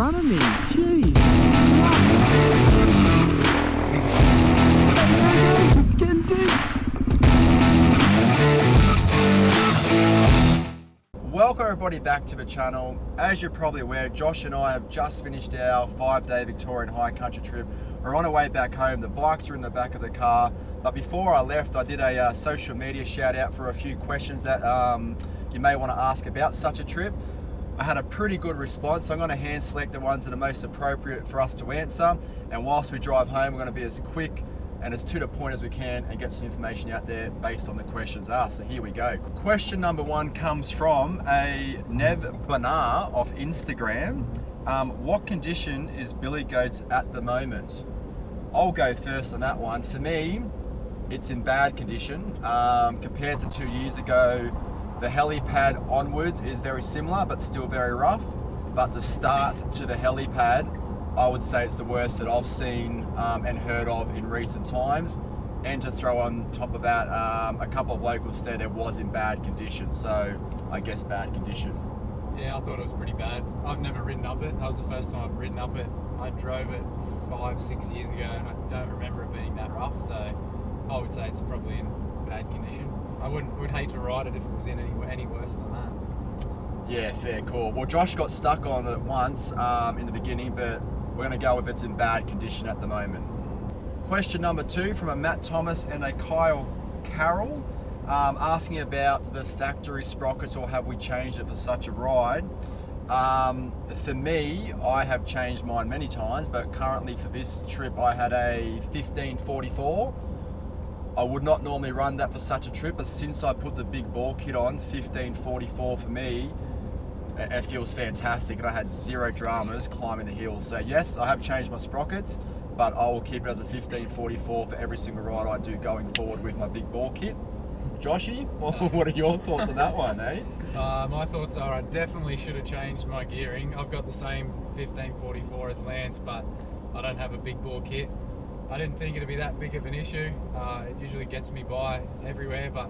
front of me. Jeez. It's getting deep. Welcome everybody back to the channel. As you're probably aware, Josh and I have just finished our 5-day Victorian High Country trip. We're on our way back home. The bikes are in the back of the car. But before I left, I did a social media shout out for a few questions that you may want to ask about such a trip. I had a pretty good response, so I'm going to hand select the ones that are most appropriate for us to answer. And whilst we drive home, we're going to be as quick and as to the point as we can and get some information out there based on the questions asked. So here we go. Question number 1 comes from a Nev Banar off Instagram. What condition is Billy Goats at the moment? I'll go first on that one. For me, it's in bad condition. Compared to 2 years ago, the helipad onwards is very similar but still very rough. But the start to the helipad, I would say it's the worst that I've seen and heard of in recent times. And to throw on top of that, a couple of locals said it was in bad condition, so I guess bad condition. Yeah, I thought it was pretty bad. I've never ridden up it. That was the first time I've ridden up it. I drove it 5-6 years ago and I don't remember it being that rough, so I would say it's probably in bad condition. I would hate to ride it if it was in any worse than that. Yeah, fair call. Well, Josh got stuck on it once in the beginning, but we're going to go with it's in bad condition at the moment. Question number 2 from a Matt Thomas and a Kyle Carroll, asking about the factory sprockets, or have we changed it for such a ride? For me, I have changed mine many times, but currently for this trip I had a 1544. I would not normally run that for such a trip, but since I put the big ball kit on, 1544 for me, it feels fantastic, and I had zero dramas climbing the hills. So yes, I have changed my sprockets, but I will keep it as a 1544 for every single ride I do going forward with my big ball kit. Joshy, what are your thoughts on that one, eh? My thoughts are I definitely should have changed my gearing. I've got the same 1544 as Lance, but I don't have a big bore kit. I didn't think it'd be that big of an issue. It usually gets me by everywhere, but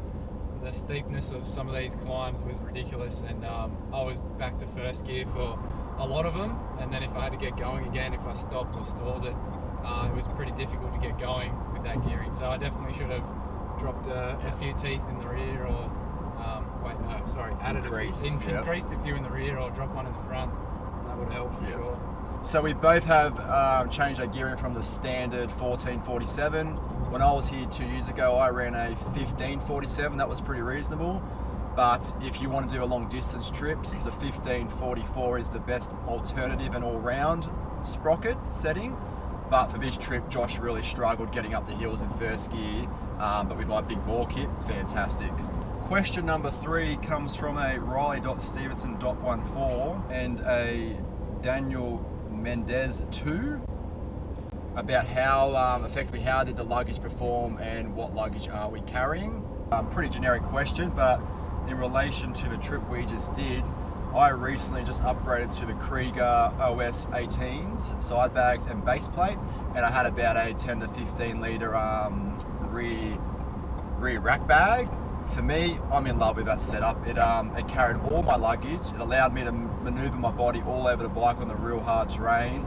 the steepness of some of these climbs was ridiculous, and I was back to first gear for a lot of them, and then if I had to get going again, if I stopped or stalled it, it was pretty difficult to get going with that gearing. So I definitely should have dropped a few teeth in the rear, or increased a few in the rear, or drop one in the front. That would help for sure. So we both have changed our gearing from the standard 1447. When I was here 2 years ago, I ran a 1547. That was pretty reasonable. But if you want to do a long distance trips, the 1544 is the best alternative and all-round sprocket setting. But for this trip, Josh really struggled getting up the hills in first gear. But with my big bore kit, fantastic. Question number 3 comes from a Riley.Stevenson.14 and a Daniel Mendez 2 about how effectively how did the luggage perform and what luggage are we carrying. Pretty generic question, but in relation to the trip we just did, I recently just upgraded to the Krieger OS 18s, side bags and base plate, and I had about a 10 to 15 litre rear rack bag. For me, I'm in love with that setup. It carried all my luggage. It allowed me to maneuver my body all over the bike on the real hard terrain.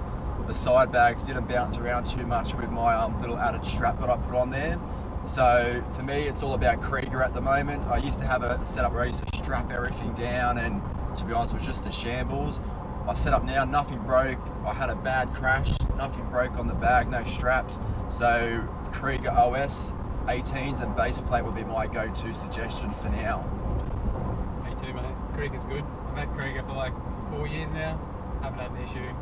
The side bags didn't bounce around too much with my little added strap that I put on there. So for me, it's all about Krieger at the moment. I used to have a setup where I used to strap everything down, and to be honest, it was just a shambles. My setup now, nothing broke. I had a bad crash, nothing broke on the bag, no straps. So Krieger OS 18s and base plate would be my go-to suggestion for now. Me too, mate. Krieger's good. I've had Krieger for like 4 years now. Haven't had an issue.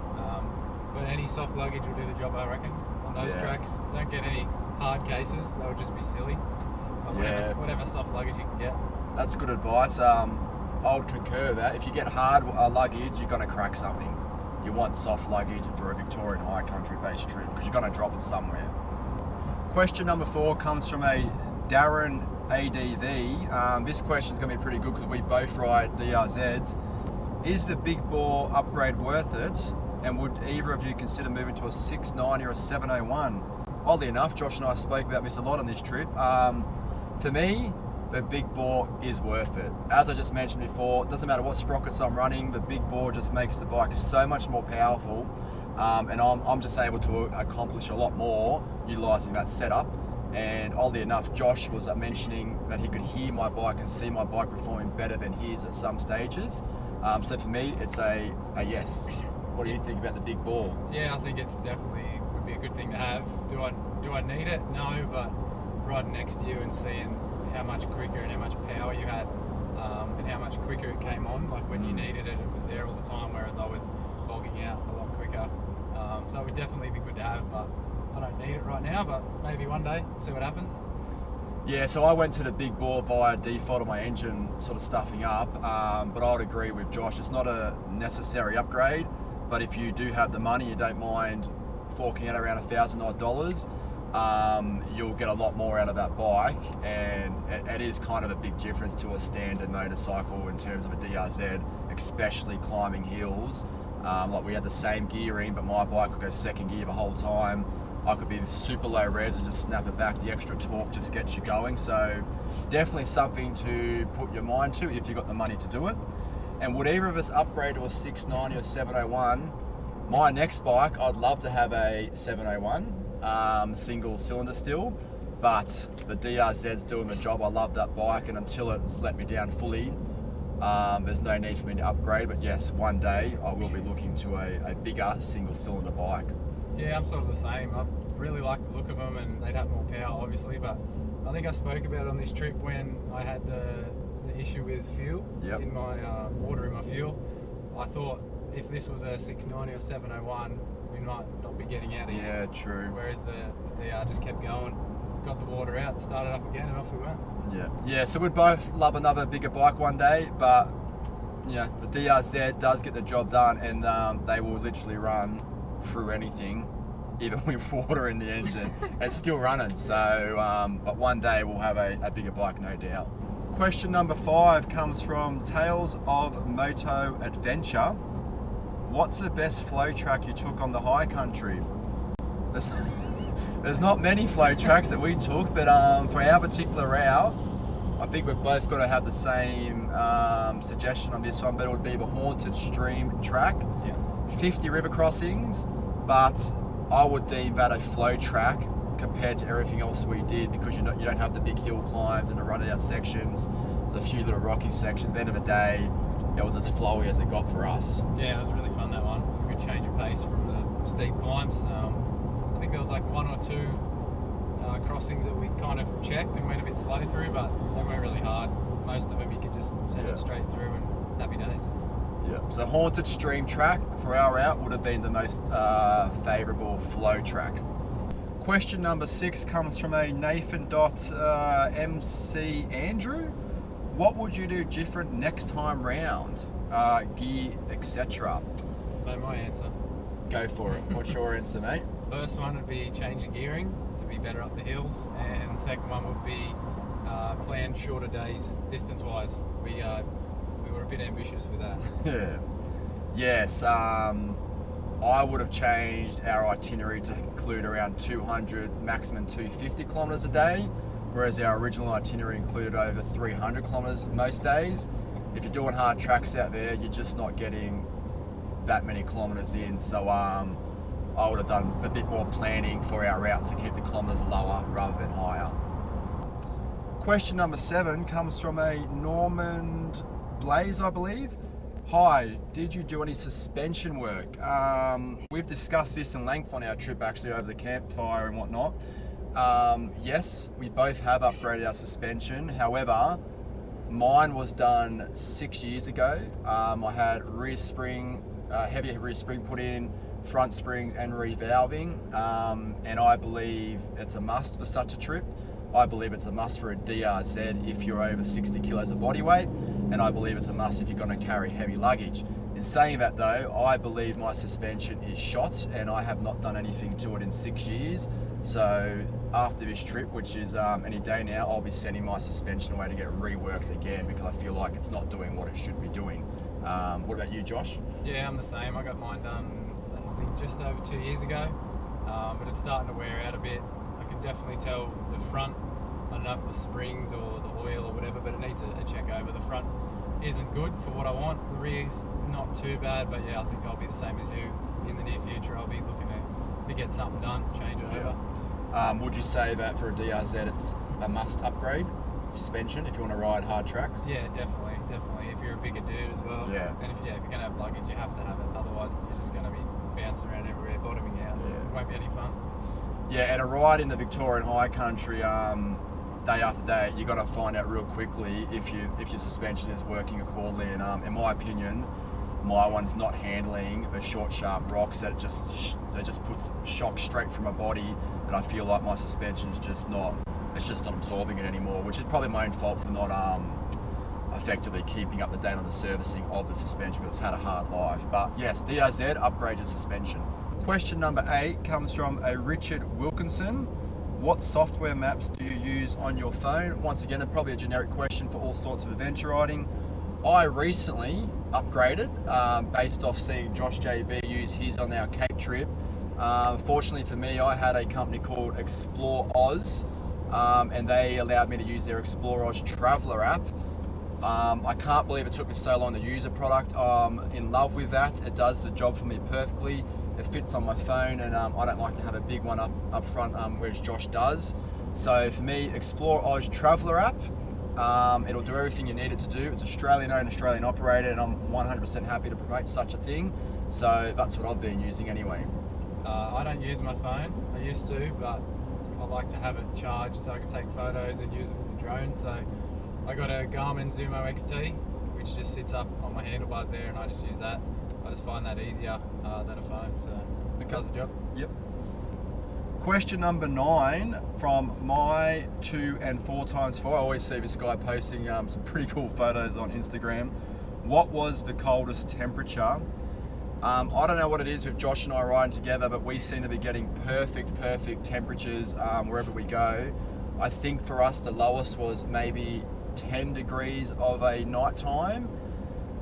But any soft luggage will do the job, I reckon. On those tracks, don't get any hard cases. That would just be silly. Whatever soft luggage you can get. That's good advice. I would concur that if you get hard luggage, you're going to crack something. You want soft luggage for a Victorian High Country based trip because you're going to drop it somewhere. Question number 4 comes from a Darren ADV. This question is going to be pretty good because we both ride DRZs. Is the big bore upgrade worth it? And would either of you consider moving to a 690 or a 701? Oddly enough, Josh and I spoke about this a lot on this trip. For me, the big bore is worth it. As I just mentioned before, it doesn't matter what sprockets I'm running, the big bore just makes the bike so much more powerful, and I'm just able to accomplish a lot more utilising that setup. And oddly enough, Josh was mentioning that he could hear my bike and see my bike performing better than his at some stages. So for me, it's a yes. What do you think about the big bore? Yeah, I think it's definitely would be a good thing to have. Do I need it? No, but riding next to you and seeing how much quicker and how much power you had, and how much quicker it came on, like when you needed it, it was there all the time, whereas I was bogging out a lot quicker. So it would definitely be good to have, but I don't need it right now, but maybe one day, see what happens. Yeah, so I went to the big bore via default of my engine sort of stuffing up, but I would agree with Josh, it's not a necessary upgrade, but if you do have the money, you don't mind forking out around $1,000 odd, you'll get a lot more out of that bike, and it is kind of a big difference to a standard motorcycle in terms of a DRZ, especially climbing hills. Like we had the same gearing, but my bike would go second gear the whole time. I could be super low res and just snap it back. The extra torque just gets you going. So definitely something to put your mind to if you've got the money to do it. And would either of us upgrade to a 690 or 701? My next bike, I'd love to have a 701, single cylinder still, but the DRZ's doing the job. I love that bike, and until it's let me down fully, there's no need for me to upgrade. But yes, one day I will be looking to a bigger single cylinder bike. Yeah, I'm sort of the same. I really like the look of them, and they'd have more power, obviously. But I think I spoke about it on this trip when I had the issue with fuel in my water in my fuel. I thought if this was a 690 or 701, we might not be getting out of here. Yeah, true. Whereas the DR just kept going, got the water out, started up again, and off we went. Yeah. So we'd both love another bigger bike one day, but yeah, the DRZ does get the job done, and they will literally run through anything, even with water in the engine. It's still running, so but one day we'll have a bigger bike, no doubt. Question number 5 comes from Tales of Moto Adventure. What's the best flow track you took on the High Country? There's not many flow tracks that we took, but for our particular route, I think we're both going to have the same suggestion on this one, but it would be the Haunted Stream track. 50 river crossings, but I would deem that a flow track compared to everything else we did, because you don't have the big hill climbs and the run out sections. There's a few little rocky sections. At the end of the day, it was as flowy as it got for us. Yeah, it was really fun, that one. It was a good change of pace from the steep climbs. I think there was like 1 or 2 crossings that we kind of checked and went a bit slow through, but they weren't really hard. Most of them you could just send it straight through, and happy days. Yeah, so Haunted Stream track for our route would have been the most favourable flow track. Question number 6 comes from a Nathan.MC Andrew. What would you do different next time round? Gear, etc. Know my answer. Go for it. What's your answer, mate? First one would be change the gearing to be better up the hills, and the second one would be plan shorter days distance-wise. We were a bit ambitious with that. Yeah. Yes. I would have changed our itinerary to include around 200, maximum 250 kilometres a day, whereas our original itinerary included over 300 kilometres most days. If you're doing hard tracks out there, you're just not getting that many kilometres in. So I would have done a bit more planning for our routes to keep the kilometres lower rather than higher. Question number 7 comes from a Normand Blaze, I believe. Hi, did you do any suspension work? We've discussed this in length on our trip actually over the campfire and whatnot. Yes, we both have upgraded our suspension. However, mine was done 6 years ago. I had rear spring, heavier rear spring put in, front springs and revalving, and I believe it's a must for such a trip. I believe it's a must for a DRZ if you're over 60 kilos of body weight, and I believe it's a must if you're going to carry heavy luggage. In saying that though, I believe my suspension is shot and I have not done anything to it in 6 years. So after this trip, which is any day now, I'll be sending my suspension away to get reworked again, because I feel like it's not doing what it should be doing. What about you, Josh? Yeah, I'm the same. I got mine done, I think, just over 2 years ago, but it's starting to wear out a bit. I can definitely tell the front I don't know if the springs or the oil or whatever, but it needs a check over. The front isn't good for what I want. The rear's not too bad, but yeah, I think I'll be the same as you in the near future. I'll be looking to get something done, change it over. Would you say that for a DRZ it's a must upgrade suspension if you want to ride hard tracks? Yeah, definitely. If you're a bigger dude as well. Yeah. And if you're gonna have luggage, you have to have it. Otherwise, you're just gonna be bouncing around everywhere, bottoming out. Yeah. It won't be any fun. Yeah, and a ride in the Victorian High Country, day after day, you're gonna find out real quickly if your suspension is working accordingly. And in my opinion, my one's not handling the short, sharp rocks that just puts shock straight from my body, and I feel like my suspension's just not absorbing it anymore, which is probably my own fault for not effectively keeping up to date on the servicing of the suspension because it's had a hard life. But yes, DRZ, upgrade your suspension. Question number 8 comes from a Richard Wilkinson. What software maps do you use on your phone? Once again, probably a generic question for all sorts of adventure riding. I recently upgraded based off seeing Josh JB use his on our Cape trip. Fortunately for me, I had a company called Explore Oz, and they allowed me to use their Explore Oz Traveller app. I can't believe it took me so long to use a product. I'm in love with that. It does the job for me perfectly. It fits on my phone, and I don't like to have a big one up front, whereas Josh does. So for me, Explore Oz Traveller app. It'll do everything you need it to do. It's Australian owned, Australian operated, and I'm 100% happy to promote such a thing. So that's what I've been using anyway. I don't use my phone. I used to, but I like to have it charged so I can take photos and use it with the drone. So I got a Garmin Zumo XT, which just sits up on my handlebars there, and I just use that. I just find that easier than a phone, so it does the job. Yep. Question number 9 from my 2 and 4x4. I always see this guy posting some pretty cool photos on Instagram. What was the coldest temperature? I don't know what it is with Josh and I riding together, but we seem to be getting perfect temperatures wherever we go. I think for us the lowest was maybe 10 degrees of a night time,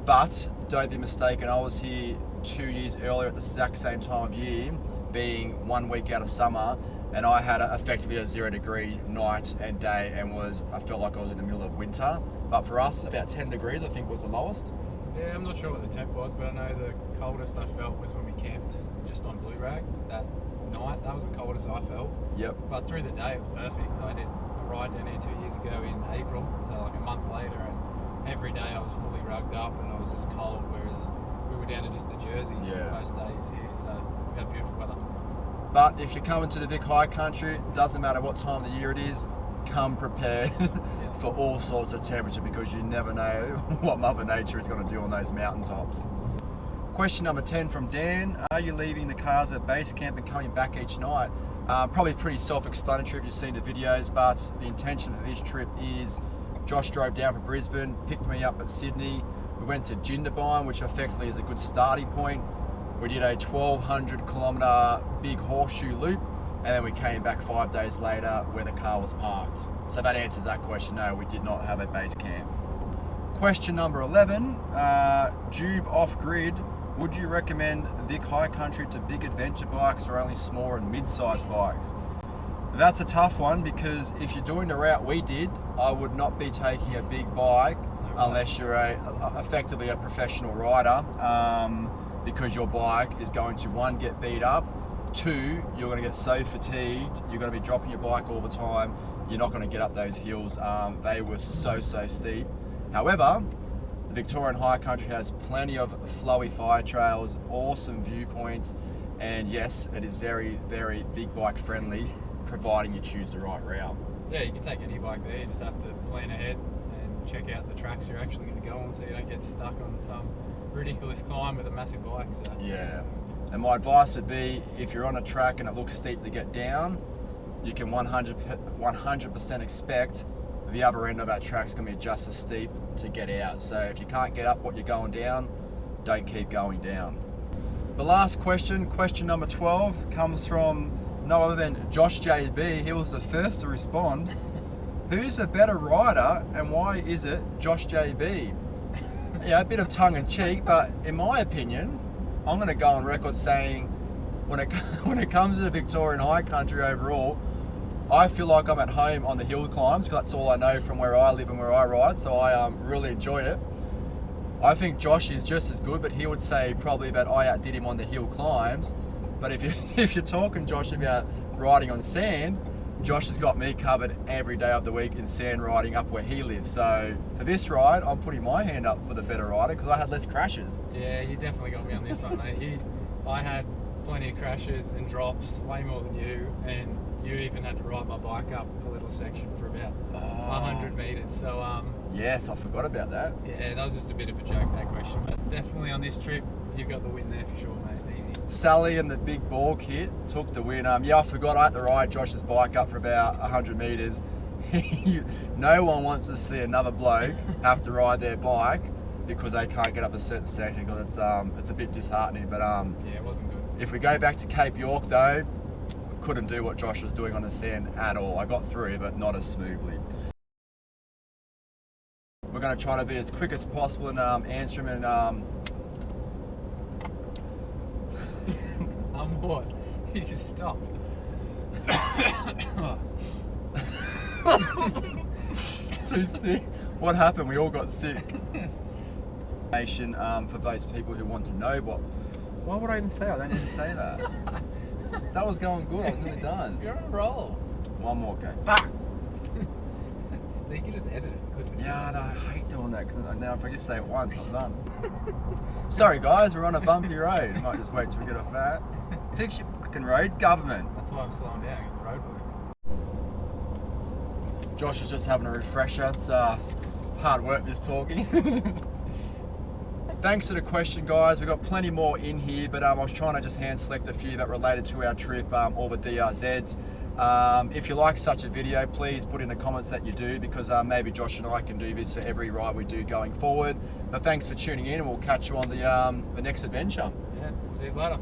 but don't be mistaken, I was here 2 years earlier at the exact same time of year, being 1 week out of summer, and I had effectively a 0 degree night and day, and I felt like I was in the middle of winter. But for us, about 10 degrees I think was the lowest. Yeah, I'm not sure what the temp was, but I know the coldest I felt was when we camped just on Blue Rag that night. That was the coldest I felt. Yep. But through the day it was perfect. I did a ride down here 2 years ago in April, so like a month later, and every day I was fully rugged up and I was just cold, whereas we were down to just the jersey most days here, so we had beautiful weather. But if you're coming to the Vic High Country, doesn't matter what time of the year it is, come prepared for all sorts of temperature, because you never know what Mother Nature is going to do on those mountaintops. Question number 10 from Dan. Are you leaving the cars at base camp and coming back each night? Probably pretty self-explanatory if you've seen the videos, but the intention for this trip is Josh drove down from Brisbane, picked me up at Sydney. We went to Jindabyne, which effectively is a good starting point. We did a 1,200 kilometre big horseshoe loop, and then we came back 5 days later where the car was parked. So that answers that question. No, we did not have a base camp. Question number 11, Jube off-grid. Would you recommend Vic High Country to big adventure bikes or only small and mid-sized bikes? That's a tough one, because if you're doing the route we did, I would not be taking a big bike unless you're effectively a professional rider, because your bike is going to, 1, get beat up, 2, you're going to get so fatigued, you're going to be dropping your bike all the time, you're not going to get up those hills. They were so steep. However, the Victorian High Country has plenty of flowy fire trails, awesome viewpoints, and yes, it is very big bike friendly, providing you choose the right route. Yeah, you can take any bike there, you just have to plan ahead and check out the tracks you're actually going to go on so you don't get stuck on some ridiculous climb with a massive bike. So. Yeah, and my advice would be, if you're on a track and it looks steep to get down, you can 100% expect the other end of that track's going to be just as steep to get out. So if you can't get up what you're going down, don't keep going down. The last question, question number 12, comes from no other than Josh JB. He was the first to respond. Who's a better rider and why is it Josh JB? Yeah, a bit of tongue in cheek, but in my opinion, I'm going to go on record saying when it comes to the Victorian High Country overall, I feel like I'm at home on the hill climbs because that's all I know from where I live and where I ride, so I really enjoy it. I think Josh is just as good, but he would say probably that I outdid him on the hill climbs. But if you're talking, Josh, about riding on sand, Josh has got me covered every day of the week in sand riding up where he lives. So for this ride, I'm putting my hand up for the better rider because I had less crashes. Yeah, you definitely got me on this one, mate. I had plenty of crashes and drops, way more than you, and you even had to ride my bike up a little section for about 100 metres. So yes, I forgot about that. yeah, that was just a bit of a joke, that question. But definitely on this trip, you got the win there for sure, mate. Easy. Sally and the big ball kit took the win. Yeah, I forgot I had to ride Josh's bike up for about 100 metres. No one wants to see another bloke have to ride their bike because they can't get up a certain section because it's a bit disheartening. But yeah, it wasn't good. if we go back to Cape York though, couldn't do what Josh was doing on the sand at all. I got through, but not as smoothly. We're going to try to be as quick as possible in answering and What? You just stopped. too sick. What happened? We all got sick. For those people who want to know why would I even say that? I don't even say that. That was going good. I was nearly done. You're on a roll. One more go. Fuck. So you could just edit it, couldn't you? Yeah, no, I hate doing that because now if I just say it once, I'm done. Sorry guys, we're on a bumpy road. Might just wait till we get off that. Fix your fucking roads, government. That's why I'm slowing down, because the roadworks. Josh is just having a refresher. It's hard work this talking. Thanks for the question, guys. We've got plenty more in here, but I was trying to just hand select a few that related to our trip, all the DRZs. If you like such a video, please put in the comments that you do, because maybe Josh and I can do this for every ride we do going forward. But thanks for tuning in, and we'll catch you on the next adventure. Yeah, see you later.